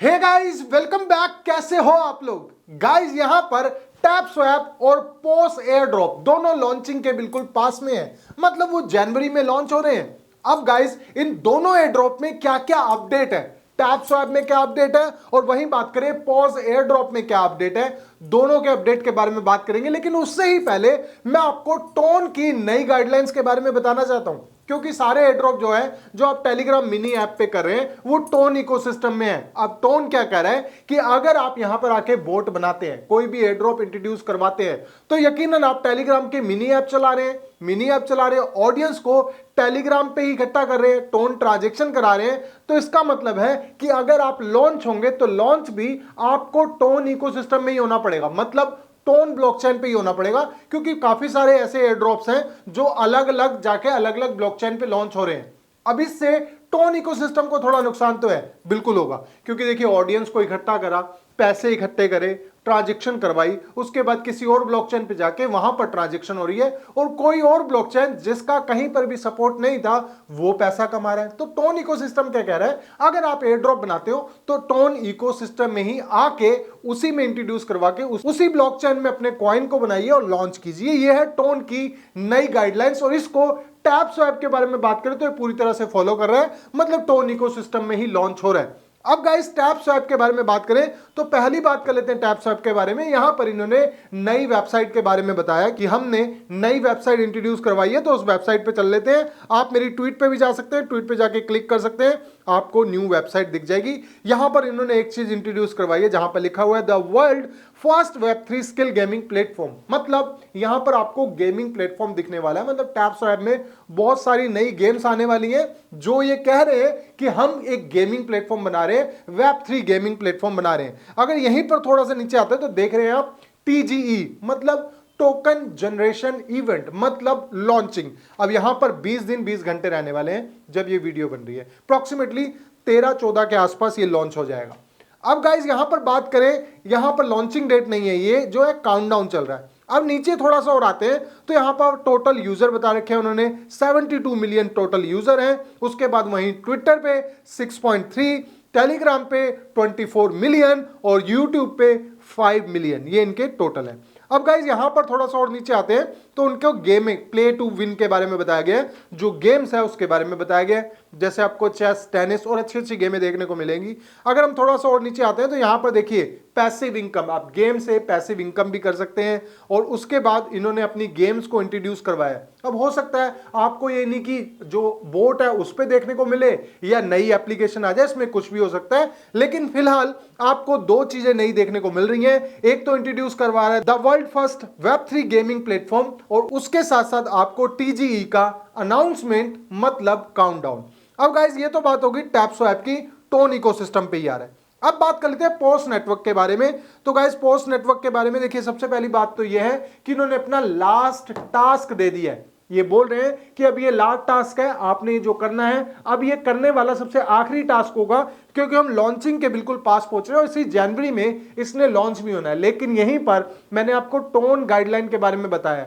Hey guys, welcome back. कैसे हो आप लोग? गाइस यहाँ पर टैप स्वैप और पोस एयर ड्रॉप दोनों लॉन्चिंग के बिल्कुल पास में है। मतलब वो जनवरी में लॉन्च हो रहे हैं। अब गाइस इन दोनों एयर ड्रॉप में क्या क्या अपडेट है, टैप स्वैप में क्या अपडेट है और वहीं बात करें पॉज एयर ड्रॉप में क्या अपडेट है, दोनों के अपडेट के बारे में बात करेंगे। लेकिन उससे ही पहले मैं आपको टोन की नई गाइडलाइंस के बारे में बताना चाहता हूं, क्योंकि सारे एयरड्रॉप जो है जो आप टेलीग्राम मिनी ऐप पे कर रहे हैं वो टोन इकोसिस्टम में है। अब टोन क्या कह रहा है कि अगर आप यहां पर आके बोट बनाते हैं, कोई भी एयरड्रॉप इंट्रोड्यूस करवाते हैं, तो यकीनन आप टेलीग्राम के मिनी ऐप चला रहे हैं, ऑडियंस को टेलीग्राम पे ही इकट्ठा कर रहे हैं, टोन ट्रांजैक्शन करा रहे हैं। तो इसका मतलब है कि अगर आप लॉन्च होंगे तो लॉन्च भी आपको टोन इकोसिस्टम में ही होना पड़ेगा, मतलब टोन ब्लॉकचेन पे ही होना पड़ेगा। क्योंकि काफी सारे ऐसे एयर ड्रॉप्स हैं जो अलग अलग जाके अलग अलग ब्लॉकचेन पे लॉन्च हो रहे हैं। अब इससे टोन इकोसिस्टम को थोड़ा नुकसान तो है, बिल्कुल होगा। क्योंकि देखिए ऑडियंस को इकट्ठा करा, पैसे इकट्ठे करे, ट्रांजैक्शन करवाई, उसके बाद किसी और ब्लॉकचेन पे जाके वहां पर ट्रांजैक्शन हो रही है और कोई और ब्लॉकचेन जिसका कहीं पर भी सपोर्ट नहीं था वो पैसा कमा रहा है। तो टोन इकोसिस्टम क्या कह रहा है, अगर आप एयर ड्रॉप बनाते हो तो टोन इकोसिस्टम में ही आके उसी में इंट्रोड्यूस करवा के उसी ब्लॉकचेन में अपने कॉइन को बनाइए और लॉन्च कीजिए। ये है टोन की नई गाइडलाइंस और इसको टैप स्वैप के बारे में बात करें तो ये पूरी तरह से फॉलो कर रहा है, मतलब टोन इकोसिस्टम में ही लॉन्च हो रहा है। अब गाइस टैप स्वैप के बारे में बात करें तो पहली बात कर लेते हैं टैप स्वैप के बारे में। यहां पर इन्होंने नई वेबसाइट के बारे में बताया कि हमने नई वेबसाइट इंट्रोड्यूस करवाई है, तो उस वेबसाइट पे चल लेते हैं। आप मेरी ट्वीट पे भी जा सकते हैं, ट्वीट पे जाके क्लिक कर सकते हैं, आपको न्यू वेबसाइट दिख जाएगी। यहां पर इन्होंने एक चीज इंट्रोड्यूस करवाई है जहां पर लिखा हुआ है the world first web 3 skill gaming platform. मतलब यहां पर आपको गेमिंग प्लेटफॉर्म दिखने वाला है, मतलब टैप स्वैप में बहुत सारी नई गेम्स आने वाली हैं जो ये कह रहे हैं कि हम एक गेमिंग प्लेटफॉर्म बना रहे हैं, वेब 3 गेमिंग प्लेटफॉर्म बना रहे हैं। अगर यहीं पर थोड़ा सा नीचे आते हैं तो देख रहे हैं आप टीजीई, मतलब टोकन जनरेशन इवेंट, मतलब लॉन्चिंग। अब यहां पर 20 दिन 20 घंटे रहने वाले हैं जब ये वीडियो बन रही है, अप्रोक्सीमेटली 13-14 के आसपास ये लॉन्च हो जाएगा। अब गाइज यहां पर बात करें, यहां पर लॉन्चिंग डेट नहीं है, ये जो है काउंटडाउन चल रहा है। अब नीचे थोड़ा सा और आते हैं तो यहां पर टोटल यूजर बता रखे हैं उन्होंने, 72 मिलियन टोटल यूजर हैं। उसके बाद वहीं ट्विटर पे 6.3, टेलीग्राम पे 24 मिलियन और यूट्यूब पे 5 मिलियन, ये इनके टोटल है। अब गाइज यहां पर थोड़ा सा और नीचे आते हैं तो उनको गेमिंग प्ले टू विन के बारे में बताया गया है, जो गेम्स है उसके बारे में बताया गया है, जैसे आपको चेस, टेनिस और अच्छी अच्छी गेमें देखने को मिलेंगी। अगर हम थोड़ा सा और नीचे आते हैं तो यहां पर देखिए पैसिव इनकम, आप गेम से पैसिव इनकम भी कर सकते हैं। और उसके बाद इन्होंने अपनी गेम्स को इंट्रोड्यूस करवाया। अब हो सकता है आपको ये नहीं कि जो बोट है उस पर देखने को मिले या नई एप्लीकेशन आ जाए, इसमें कुछ भी हो सकता है। लेकिन फिलहाल आपको दो चीजें नई देखने को मिल रही हैं। एक तो इंट्रोड्यूस करवा रहा है the world first web 3 gaming platform और उसके साथ साथ आपको टीजीई का अनाउंसमेंट, मतलब काउंटडाउन। अब गाइस ये तो बात होगी टैप स्वैप की, टोन इकोसिस्टम पे ही आ रहा है। अब बात कर लेते हैं पोस्ट नेटवर्क के बारे में। तो गाइस पोस्ट नेटवर्क के बारे में देखिए, सबसे पहली बात तो यह है कि इन्होंने अपना लास्ट टास्क दे दिया है। ये बोल रहे हैं कि अब ये लास्ट टास्क है, आपने ये जो करना है, अब ये करने वाला सबसे आखिरी टास्क होगा, क्योंकि हम लॉन्चिंग के बिल्कुल पास पहुंच रहे हैं और इसी जनवरी में इसने लॉन्च भी होना है। लेकिन यहीं पर मैंने आपको टोन गाइडलाइन के बारे में बताया।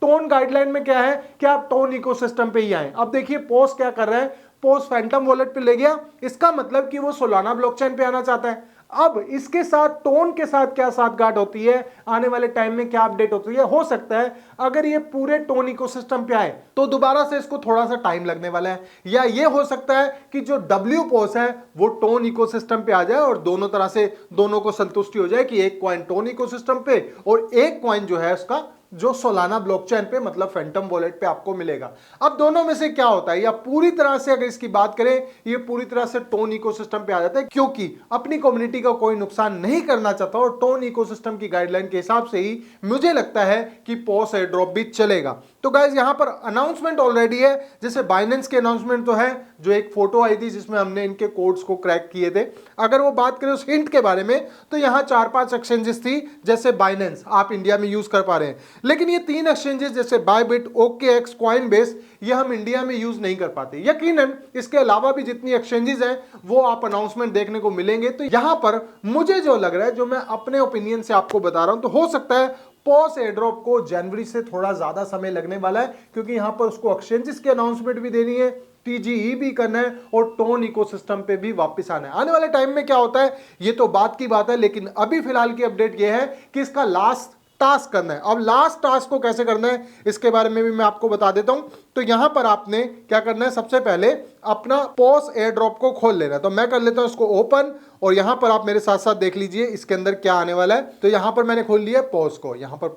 टोन गाइडलाइन में क्या है कि आप टोन इकोसिस्टम पे ही आए। अब देखिए पोस्ट क्या कर रहा है, पोस्ट फैंटम वॉलेट पे ले गया, इसका मतलब कि वो सोलाना ब्लॉकचेन पे आना चाहता है। अब इसके साथ टोन के साथ क्या साठगांठ होती है, आने वाले टाइम में क्या अपडेट होती है, हो सकता है अगर ये पूरे टोन इकोसिस्टम पे आए तो दोबारा से इसको थोड़ा सा टाइम लगने वाला है, या ये हो सकता है कि जो WPOS है वो टोन इकोसिस्टम पे आ जाए और दोनों तरह से दोनों को संतुष्टि हो जाए कि एक कॉइन टोन इकोसिस्टम पे और एक कॉइन जो है उसका जो सोलाना ब्लॉकचेन पे, मतलब फैंटम वॉलेट पे आपको मिलेगा। अब दोनों में से क्या होता है, या पूरी तरह से अगर इसकी बात करें, ये पूरी तरह से टोन इकोसिस्टम पे आ जाता है, क्योंकि अपनी कम्युनिटी का कोई नुकसान नहीं करना चाहता और टोन इकोसिस्टम की गाइडलाइन के हिसाब से ही मुझे लगता है कि पॉस एयर ड्रॉप भी चलेगा। तो गाइज यहां पर अनाउंसमेंट ऑलरेडी है, जैसे बाइनेंस के अनाउंसमेंट तो है, जो एक फोटो आई थी जिसमें हमने इनके कोड्स को क्रैक किए थे। अगर वो बात करें उस हिंट के बारे में तो यहां 4-5 एक्सचेंजेस थी, जैसे बाइनेंस आप इंडिया में यूज कर पा रहे हैं, लेकिन ये 3 एक्सचेंजेस जैसे बायबिट, OKX, कॉइनबेस, ये हम इंडिया में यूज नहीं कर पाते। यकीनन इसके अलावा भी जितनी एक्सचेंजेस हैं वो आप अनाउंसमेंट देखने को मिलेंगे। तो यहां पर मुझे जो लग रहा है, जो मैं अपने ओपिनियन से आपको बता रहा हूं, तो हो सकता है पॉस एयर ड्रॉप को जनवरी से थोड़ा ज्यादा समय लगने वाला है, क्योंकि यहां पर उसको एक्सचेंजेस की अनाउंसमेंट भी देनी है, टीजीई भी करना है और टोन इकोसिस्टम पे भी वापस आना है। आने वाले टाइम में क्या होता है ये तो बात की बात है, लेकिन अभी फिलहाल की अपडेट ये है कि इसका लास्ट टास्क करना है। अब लास्ट टास्क को कैसे करना है इसके बारे में भी मैं आपको बता देता हूं। तो यहां पर आपने क्या करना है, सबसे पहले अपना पॉस एयर ड्रॉप को खोल लेना है। तो मैं कर लेता हूं इसको ओपन, और यहां पर आप मेरे साथ साथ देख लीजिए इसके अंदर क्या आने वाला है। तो यहां पर मैंने खोल लिया पॉस को, यहां पर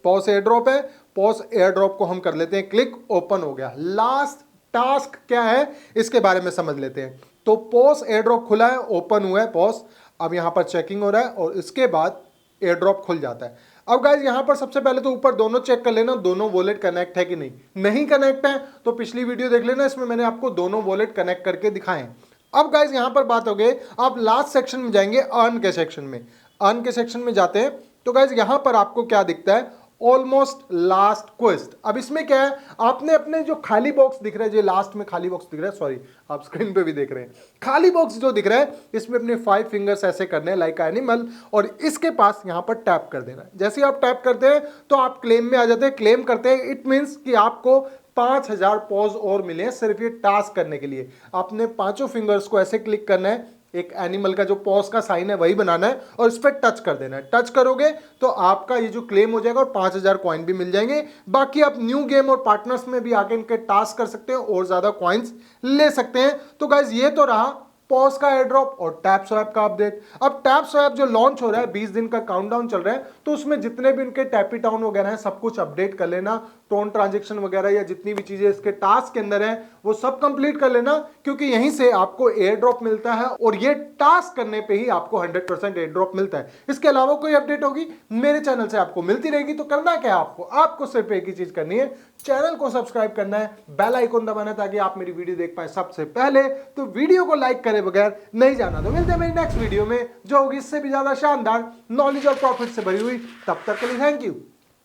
पॉस एयर ड्रॉप है, पॉस एयर ड्रॉप को हम कर लेते हैं क्लिक, ओपन हो गया। लास्ट टास्क क्या है इसके बारे में समझ लेते हैं। तो पॉस एयर ड्रॉप खुला है, ओपन हुआ है पॉस, अब यहां पर चेकिंग हो रहा है और इसके बाद एयर ड्रॉप खुल जाता है। अब गाइज यहां पर सबसे पहले तो ऊपर दोनों चेक कर लेना, दोनों वॉलेट कनेक्ट है कि नहीं कनेक्ट है तो पिछली वीडियो देख लेना, इसमें मैंने आपको दोनों वॉलेट कनेक्ट करके दिखाएं। अब गाइज यहां पर बात हो गई, आप लास्ट सेक्शन में जाएंगे अर्न के सेक्शन में, अर्न के सेक्शन में जाते हैं तो गाइज यहां पर आपको क्या दिखता है, ऑलमोस्ट लास्ट क्वेस्ट। अब इसमें क्या है, आपने अपने जो खाली बॉक्स दिख रहा है, जो लास्ट में खाली बॉक्स दिख रहा है, सॉरी आप स्क्रीन पे भी देख रहे हैं, खाली बॉक्स जो दिख रहा है इसमें अपने 5 फिंगर्स ऐसे करने हैं लाइक एनिमल, और इसके पास यहां पर टैप कर देना है। जैसे ही आप टैप करते हैं तो आप क्लेम में आ जाते हैं। क्लेम करते हैं इट मीन्स कि आपको 5000 पॉज और मिले हैं सिर्फ ये टास्क करने के लिए। आपने पांचों फिंगर्स को ऐसे क्लिक करना है, एक एनिमल का जो पॉज का साइन है वही बनाना है और इस पर टच कर देना है। टच करोगे तो आपका ये जो क्लेम हो जाएगा और 5000 कॉइन भी मिल जाएंगे। बाकी आप न्यू गेम और पार्टनर्स में भी आके इनके टास्क कर सकते हैं और ज्यादा कॉइन्स ले सकते हैं। तो गाइज ये तो रहा पॉज का एयर ड्रॉप और टैप स्वैप का अपडेट। अब टैप स्वैप जो लॉन्च हो रहा है, 20 दिन का काउंटडाउन चल रहा है, तो उसमें जितने भी उनके टैपी टाउन वगैरह हैं सब कुछ अपडेट कर लेना, टोन ट्रांजेक्शन वगैरह या जितनी भी चीजें इसके टास्क के अंदर है वो सब कंप्लीट कर लेना, क्योंकि यहीं से आपको एयर ड्रॉप मिलता है और ये टास्क करने पे ही आपको 100% एयर ड्रॉप मिलता है। इसके अलावा कोई अपडेट होगी मेरे चैनल से आपको मिलती रहेगी। तो करना क्या है, आपको सिर्फ एक ही चीज करनी है, चैनल को सब्सक्राइब करना है, बेल आइकन दबाना है ताकि आप मेरी वीडियो देख पाए सबसे पहले। तो वीडियो को लाइक करे बगैर नहीं जाना। तो मिलते हैं मेरी नेक्स्ट वीडियो में जो होगी इससे भी ज्यादा शानदार, नॉलेज और प्रॉफिट से भरी हुई। तब तक के लिए thank you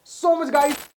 so much guys.